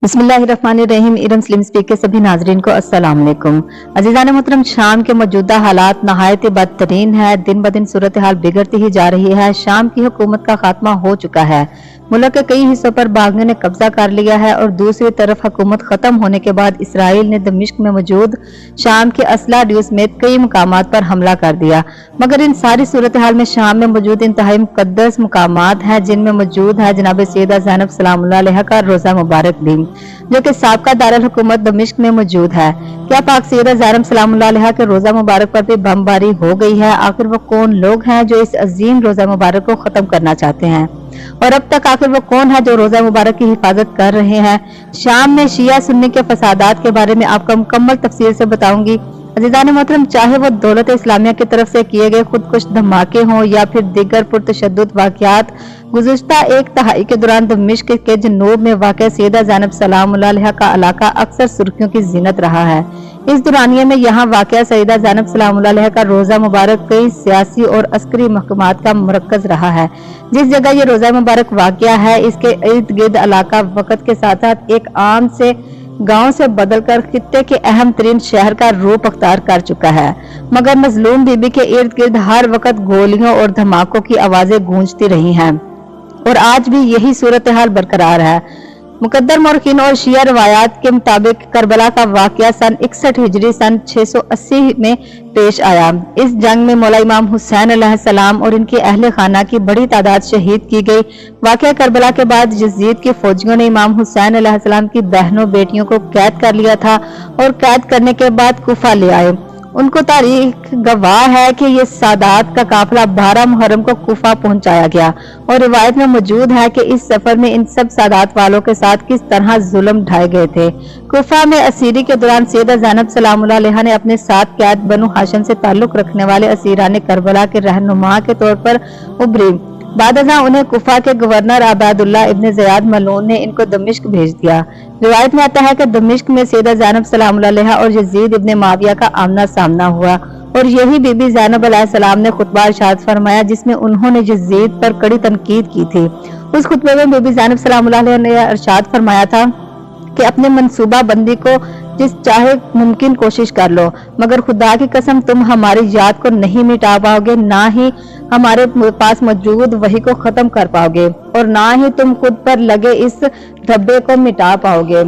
बिस्मिल्लाहिर्रहमानिर्रहीम। Iram slim speak के सभी नाजरीन को अस्सलाम वालेकुम। अजीजान मोहतरम, शाम के मौजूदा हालात नहायत बदतरीन है। दिन ब दिन सूरत हाल बिगड़ती ही जा रही है। शाम की हुकूमत का खात्मा हो चुका है। मुल्क के कई हिस्सों पर बागियों ने कब्जा कर लिया है और दूसरी तरफ हुकूमत खत्म होने के बाद इसराइल ने दमिश्क में मौजूद शाम के असला ड्यू समेत कई मुकामात पर हमला कर दिया। मगर इन सारी सूरत हाल में शाम में मौजूद इंतहाई मुकद्दस मुकामात हैं, जिनमें मौजूद है जनाब सैयदा ज़ैनब सलामुल्लाह अलैहा का रोजा मुबारक भी, जो कि साबका दारुल हुकूमत दमिश्क में मौजूद है। क्या पाक सैयदा ज़ैनब सलामुल्लाह अलैहा के रोजा मुबारक पर भी बमबारी हो गई है? आखिर वो कौन लोग हैं जो इस अजीम रोजा मुबारक को खत्म करना चाहते हैं, और अब तक आखिर वो कौन है जो रोजा मुबारक की हिफाजत कर रहे हैं? शाम में शिया सुन्नी के फसादात के बारे में आपको मुकम्मल तफसील से बताऊंगी। अज़ीज़ान मोहतरम, चाहे वो दौलत इस्लामिया की तरफ से किए गए खुदकुश धमाके हों या फिर दीगर पुरतशद्दुद वाक़यात, गुज़िश्ता एक दहाई के दौरान दमिश्क के जनूब में वाक़ सैयदा ज़ैनब सलामुल्लाह अलैहा का इलाका अक्सर सुर्खियों की ज़ीनत रहा है। इस दौरानिये में यहाँ वाक़ सैयदा ज़ैनब सलामुल्लाह अलैहा का रोजा मुबारक कई सियासी और अस्करी महकमात का मरकज रहा है। जिस जगह ये रोजा मुबारक वाक़या है, इसके इर्द गिर्द इलाका वक्त के साथ साथ एक आम से गांव से बदलकर खित्ते के अहम तरीन शहर का रूप अख्तियार कर चुका है। मगर मजलूम बीबी के इर्द गिर्द हर वक्त गोलियों और धमाकों की आवाजें गूंजती रही हैं और आज भी यही सूरत हाल बरकरार है। मुकद्दर मौरखीन और शिया रवायात के मुताबिक करबला का वाकया सन 61 हिजरी सन 680 में पेश आया। इस जंग में मौला इमाम हुसैन अलैहिस्सलाम और इनके अहले खाना की बड़ी तादाद शहीद की गई। वाकया करबला के बाद यजीद के फौजियों ने इमाम हुसैन अलैहिस्सलाम की बहनों बेटियों को कैद कर लिया था और कैद करने के बाद कुफा ले आए। उनको तारीख गवाह है कि ये सादात का काफिला 12 मुहर्रम को कुफा पहुंचाया गया और रिवायत में मौजूद है कि इस सफर में इन सब सादात वालों के साथ किस तरह जुल्म ढाए गए थे। कुफा में असीरी के दौरान सैयदा ज़ैनब सलामुल्लाह अलैहा ने अपने साथ कैद बनु हाशिम से ताल्लुक रखने वाले असीरान करबला के रहनुमा के तौर पर उभरी। बाद उन्हें कुफा के गवर्नर आबादुल्लाह इब्न ज़ियाद मलून ने इनको दमिश्क भेज दिया। रिवायत में आता है कि दमिश्क में सैयदा ज़ैनब सलामुल्लाह अलैहा और यजीद इब्न माविया का आमना सामना हुआ और यही बीबी ज़ैनब अलैहिस्सलाम ने खुतबा इरशाद फरमाया जिसमें उन्होंने यजीद पर कड़ी तनकीद की थी। उस खुतबे में बीबी ज़ैनब सलामुल्लाह अलैहा ने इरशाद फरमाया था कि अपने मंसूबा बंदी को जिस चाहे मुमकिन कोशिश कर लो, मगर खुदा की कसम तुम हमारी याद को नहीं मिटा पाओगे, ना ही हमारे पास मौजूद वही को खत्म कर पाओगे और ना ही तुम खुद पर लगे इस धब्बे को मिटा पाओगे।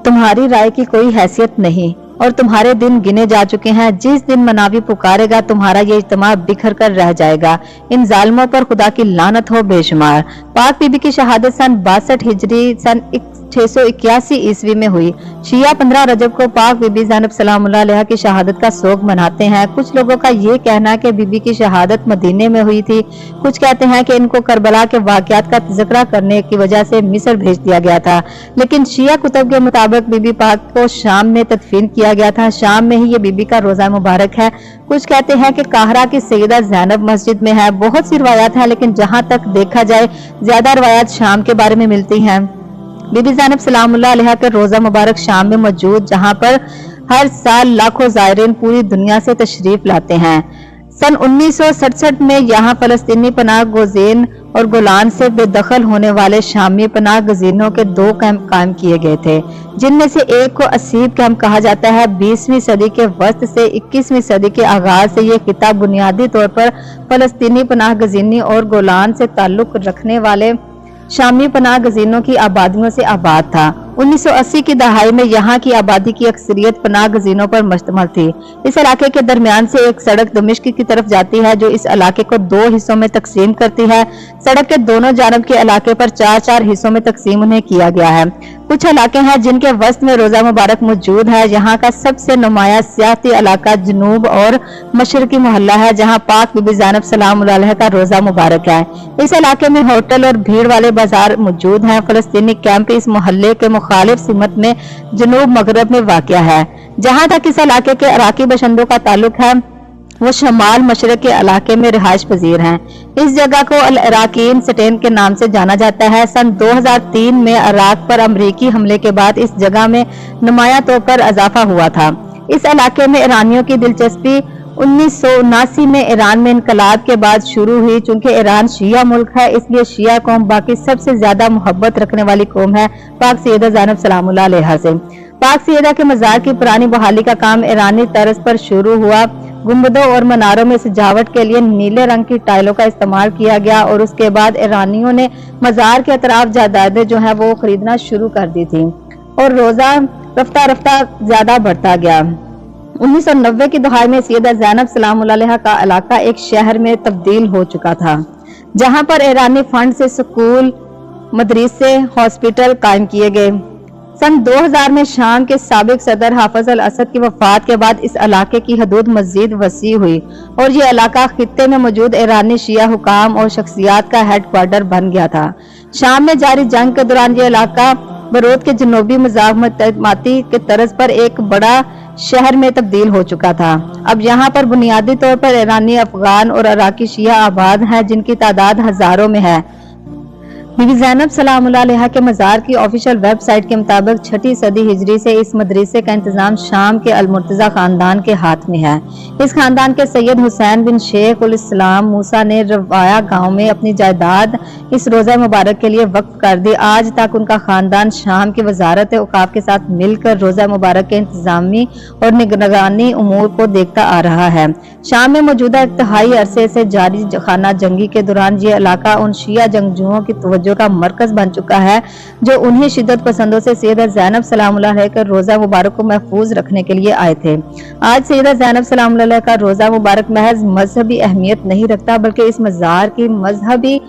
तुम्हारी राय की कोई हैसियत नहीं और तुम्हारे दिन गिने जा चुके हैं। जिस दिन मनावी पुकारेगा तुम्हारा ये इज्तिमा बिखर कर रह जाएगा। इन जालिमों पर खुदा की लानत हो बेशुमार। पाक बीबी की शहादत सन 62 हिजरी सन 681 ईस्वी में हुई। शिया 15 रजब को पाक बीबी ज़ैनब सलामुल्लाह अलैहा की शहादत का सोग मनाते हैं। कुछ लोगों का ये कहना है कि बीबी की शहादत मदीने में हुई थी। कुछ कहते हैं कि इनको करबला के वाकयात का तज़किरा करने की वजह से मिस्र भेज दिया गया था, लेकिन शिया कुतुब के मुताबिक बीबी पाक को शाम में तदफीन किया गया था। शाम में ही ये बीबी का रोजा मुबारक है। कुछ कहते हैं कि काहरा की सैयदा ज़ैनब मस्जिद में है। बहुत सी रवायात हैं, लेकिन जहाँ तक देखा जाए ज्यादा रवायात शाम के बारे में मिलती हैं। बीबी ज़ैनब सलामुल्लाह अलैहा के रोजा मुबारक शाम में मौजूद, जहां पर हर साल लाखों ज़ायरीन पूरी दुनिया से तशरीफ लाते हैं। सन 1967 में यहाँ फलस्तीनी पनाह गोज़ीन और गोलान से बेदखल होने वाले शामी पनाह गजीनों के 2 कैंप कायम किए गए थे, जिनमें से एक को असीब कैंप कहा जाता है। 20वीं सदी के वस्त से 21वीं सदी के आगाज से ये खिताब बुनियादी तौर पर फलस्तीनी पनाह गजीनी और गोलान से ताल्लुक रखने वाले शामी पनाह गजीनों की आबादियों से आबाद था। 1980 की दहाई में यहाँ की आबादी की अक्सरियत पनाह गजीनों पर मुश्तमिल थी। इस इलाके के दरमियान से एक सड़क दमिश्क की तरफ जाती है जो इस इलाके को 2 हिस्सों में तकसीम करती है। सड़क के दोनों जानब के इलाके पर 4-4 हिस्सों में तकसीम उन्हें किया गया है। कुछ इलाके हैं जिनके वस्त में रोजा मुबारक मौजूद है। यहाँ का सबसे नुमाया सियासी इलाका जनूब और मशरकी मोहल्ला है, जहाँ पाक बीबी ज़ैनब सलामुल्लाह अलैहा का रोजा मुबारक है। इस इलाके में होटल और भीड़ वाले बाजार मौजूद हैं। फलस्तीनी कैंप इस मोहल्ले के मुखालिफ सिमत में जनूब मगरब में वाक़या है। जहाँ तक इस इलाके के अराकी बशिंदों का ताल्लुक है, वो शमाल मशरक के इलाके में रिहाइश पजीर हैं। इस जगह को अल इराकीन स्टेन के नाम से जाना जाता है। सन 2003 में इराक पर अमरीकी हमले के बाद इस जगह में नुमाया तौर पर इजाफा हुआ था। इस इलाके में ईरानियों की दिलचस्पी 1979 में ईरान में इनकलाब के बाद शुरू हुई। चूंकि ईरान शिया मुल्क है, इसलिए शिया कौम बाकी सबसे ज्यादा मोहब्बत रखने वाली कौम है पाक सैयदा ज़ैनब सलामुल्लाह अलैहा से। पाक सैयदा के मज़ार की पुरानी बहाली का काम ईरानी तर्ज पर शुरू हुआ। गुंबदों और मनारों में सजावट के लिए नीले रंग की टाइलों का इस्तेमाल किया गया और उसके बाद ईरानियों ने मज़ार के अतराफ जायदादें जो है वो खरीदना शुरू कर दी थी और रोजा रफ्ता रफ्ता ज्यादा बढ़ता गया। 1990 की दहाई में सैयदा ज़ैनब सलामुल्लाह अलैहा का इलाका एक शहर में तब्दील हो चुका था, जहां पर ईरानी फंड से स्कूल, मदरसे, हॉस्पिटल कायम किए गए। सन 2000 में शाम के साबिक सदर हाफिज अल असद की वफात के बाद इस इलाके की हदूद मजीद वसी हुई और ये इलाका खित्ते में मौजूद ईरानी शिया हुकाम और शख्सियात का हेडक्वार्टर बन गया था। शाम में जारी जंग के दौरान ये इलाका बरूद के जनूबी मज़ाहमती के तर्ज पर एक बड़ा शहर में तब्दील हो चुका था। अब यहाँ पर बुनियादी तौर पर ईरानी, अफगान और इराकी शिया आबाद हैं, जिनकी तादाद हजारों में है। बीबी ज़ैनब सलामुल्लाह अलैहा के मज़ार की ऑफिशियल वेबसाइट के मुताबिक 6ठी सदी हिजरी से इस मदरसे का इंतजाम शाम के अल-मुर्तज़ा खानदान के हाथ में है। इस खानदान के सैयद हुसैन बिन शेख उल इस्लाम मूसा ने रवाया गांव में अपनी जायदाद इस रोज़ा मुबारक के लिए वक्फ कर दी। आज तक उनका खानदान शाम की वजारत औकाफ के साथ मिलकर रोज़ा मुबारक के इंतजामी और निगरानी उमूर को देखता आ रहा है। शाम में मौजूदा इंतहाई अरसे से जारी खाना जंगी के दौरान ये इलाका उन शिया जंगजुओं की तवज्जो का मरकज बन चुका है जो उन्हीं शिद्दत पसंदों से सैयदा ज़ैनब सलामुल्लाह अलैहा का रोजा मुबारक को महफूज रखने के लिए आए थे। आज सैयदा ज़ैनब सलामुल्लाह अलैहा का रोजा मुबारक महज मजहबी अहमियत नहीं रखता, बल्कि इस मज़ार की मजहबी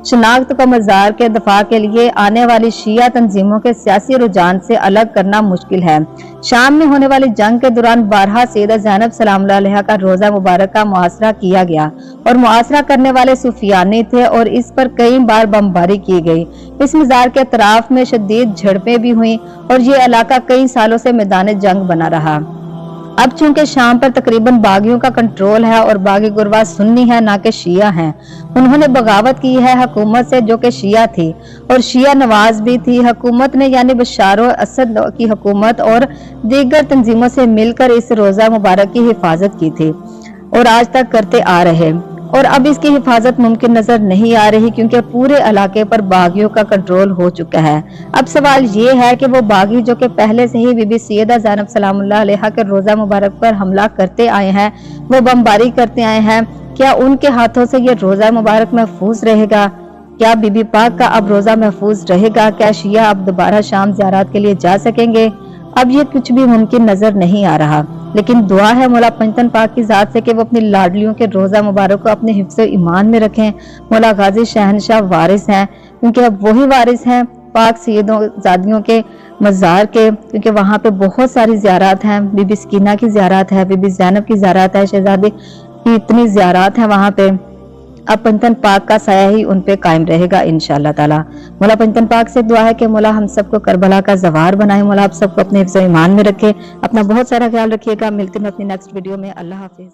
शनाख्त का मज़ार के दफा के लिए आने वाली शिया तंजीमों के सियासी रुझान से अलग करना मुश्किल है। शाम में होने वाली जंग के दौरान बारहा सैयदा ज़ैनब सलामुल्लाह अलैहा का रोजा मुबारक का मुआसरा किया गया और मुआसरा करने वाले सूफियानी थे और इस पर कई बार बमबारी की गई। इस मज़ार के अतराफ में शदीद झड़पें भी हुई और ये इलाका कई सालों से मैदान जंग बना रहा। अब चूंकि शाम पर तकरीबन बागियों का कंट्रोल है और बागी गुरबा सुन्नी है ना कि शिया हैं, उन्होंने बगावत की है हुकूमत से जो कि शिया थी और शिया नवाज भी थी। हुकूमत ने यानी बशार असद की हुकूमत और दीगर तंजीमों से मिलकर इस रोजा मुबारक की हिफाजत की थी और आज तक करते आ रहे, और अब इसकी हिफाजत मुमकिन नजर नहीं आ रही क्योंकि पूरे इलाके पर बागियों का कंट्रोल हो चुका है। अब सवाल ये है कि वो बागी जो कि पहले से ही बीबी सैयदा ज़ैनब सलामुल्लाह अलैहा के रोजा मुबारक पर हमला करते आए हैं, वो बमबारी करते आए हैं, क्या उनके हाथों से ये रोजा मुबारक महफूज रहेगा? क्या बीबी पाक का अब रोजा महफूज रहेगा? क्या शिया अब दोबारा शाम ज़ियारत के लिए जा सकेंगे? अब ये कुछ भी मुमकिन नजर नहीं आ रहा, लेकिन दुआ है मौला पंजतन पाक की जात से कि वो अपनी लाडलियों के रोजा मुबारक को अपने हिफ्ज़ ईमान में रखें। मौला गाजी शहनशाह वारिस हैं, क्योंकि अब वही वारिस हैं पाक सैयदों ज़ादियों के मज़ार के, क्योंकि वहाँ पे बहुत सारी ज़ियारत हैं। बीबी सकीना की ज़ियारत है, बीबी ज़ैनब की ज़ियारत है, शहजादी की इतनी ज़ियारत है वहाँ पे। अब पंजतन पाक का साया ही उन पे कायम रहेगा इंशाअल्लाह ताला। मौला पंजतन पाक से दुआ है कि मौला हम सबको करबला का जवार बनाए। मौला आप सबको अपने हिफ्ज़ ईमान में रखे। अपना बहुत सारा ख्याल रखिएगा। मिलते हैं अपनी नेक्स्ट वीडियो में। अल्लाह हाफिज।